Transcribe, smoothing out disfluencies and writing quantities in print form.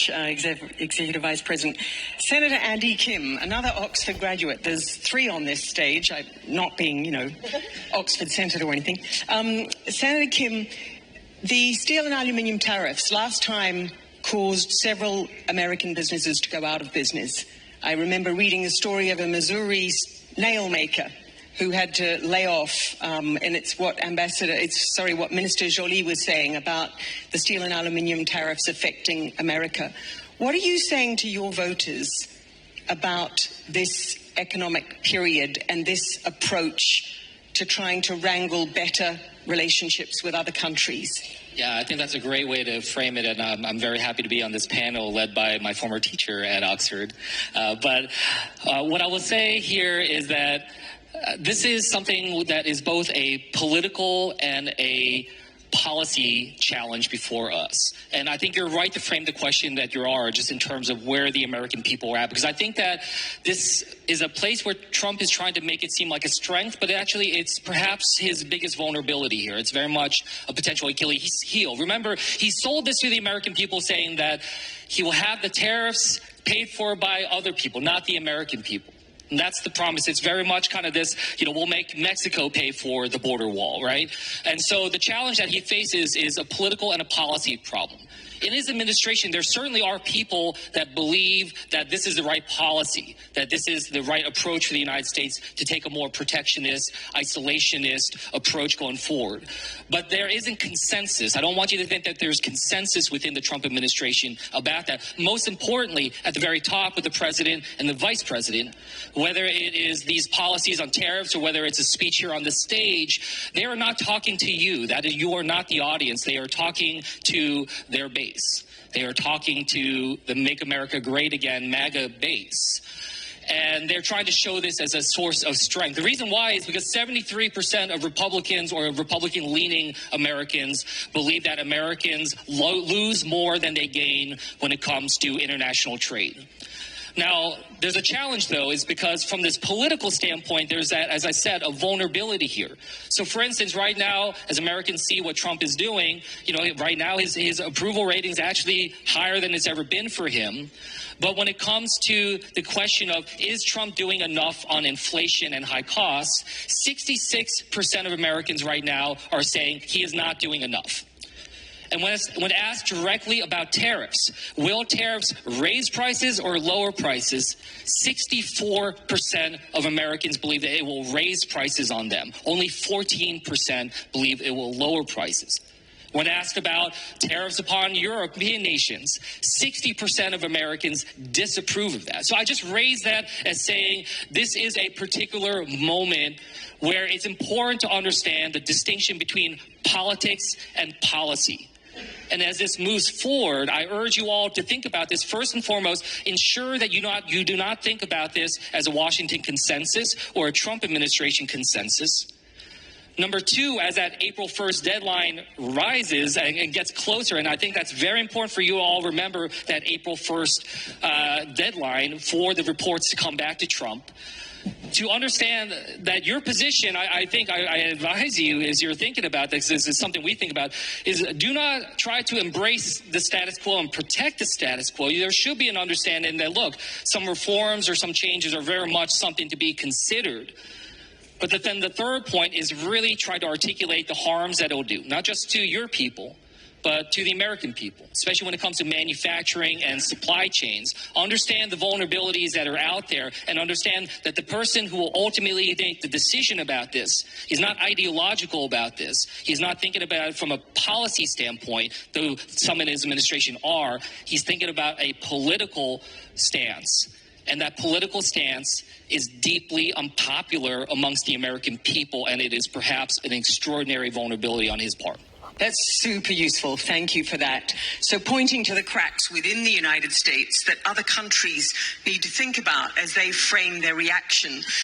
much, Executive Vice President. Senator Andy Kim, another Oxford graduate. There's three on this stage, I'm not being, Oxford Senator or anything. Senator Kim, the steel and aluminium tariffs last time caused several American businesses to go out of business. I remember reading the story of a Missouri nail maker who had to lay off, and it's what Minister Joly was saying about the steel and aluminium tariffs affecting America. What are you saying to your voters about this economic period and this approach to trying to wrangle better relationships with other countries? Yeah, I think that's a great way to frame it, and I'm very happy to be on this panel led by my former teacher at Oxford. But what I will say here is that this is something that is both a political and a policy challenge before us. And I think you're right to frame the question that you are, just in terms of where the American people are at, because I think that this is a place where Trump is trying to make it seem like a strength, but actually it's perhaps his biggest vulnerability here. It's very much a potential Achilles heel. Remember, he sold this to the American people saying that he will have the tariffs paid for by other people, not the American people. And that's the promise. It's very much kind of this, we'll make Mexico pay for the border wall, right? And so the challenge that he faces is a political and a policy problem. In his administration, there certainly are people that believe that this is the right policy, that this is the right approach for the United States to take a more protectionist, isolationist approach going forward. But there isn't consensus. I don't want you to think that there's consensus within the Trump administration about that. Most importantly, at the very top with the president and the vice president, whether it is these policies on tariffs or whether it's a speech here on the stage, they are not talking to you. That is, you are not the audience. They are talking to their base. They are talking to the Make America Great Again MAGA base. And they're trying to show this as a source of strength. The reason why is because 73% of Republicans or Republican-leaning Americans believe that Americans lose more than they gain when it comes to international trade. Now, there's a challenge, though, is because from this political standpoint, there's that, as I said, a vulnerability here. So, for instance, right now, as Americans see what Trump is doing, right now his approval rating is actually higher than it's ever been for him. But when it comes to the question of is Trump doing enough on inflation and high costs, 66% of Americans right now are saying he is not doing enough. And when asked directly about tariffs, will tariffs raise prices or lower prices, 64% of Americans believe that it will raise prices on them. Only 14% believe it will lower prices. When asked about tariffs upon European nations, 60% of Americans disapprove of that. So I just raise that as saying this is a particular moment where it's important to understand the distinction between politics and policy. And as this moves forward, I urge you all to think about this. First and foremost, ensure that you do not think about this as a Washington consensus or a Trump administration consensus. Number two, as that April 1st deadline rises and gets closer, and I think that's very important for you all, remember that April 1st deadline for the reports to come back to Trump. To understand that your position, I think I advise you as you're thinking about this is something we think about, is do not try to embrace the status quo and protect the status quo. There should be an understanding that, look, some reforms or some changes are very much something to be considered. But then the third point is really try to articulate the harms that it will do, not just to your people, but to the American people, especially when it comes to manufacturing and supply chains. Understand the vulnerabilities that are out there and understand that the person who will ultimately make the decision about this is not ideological about this. He's not thinking about it from a policy standpoint, though some in his administration are. He's thinking about a political stance. And that political stance is deeply unpopular amongst the American people, and it is perhaps an extraordinary vulnerability on his part. That's super useful. Thank you for that. So pointing to the cracks within the United States that other countries need to think about as they frame their reaction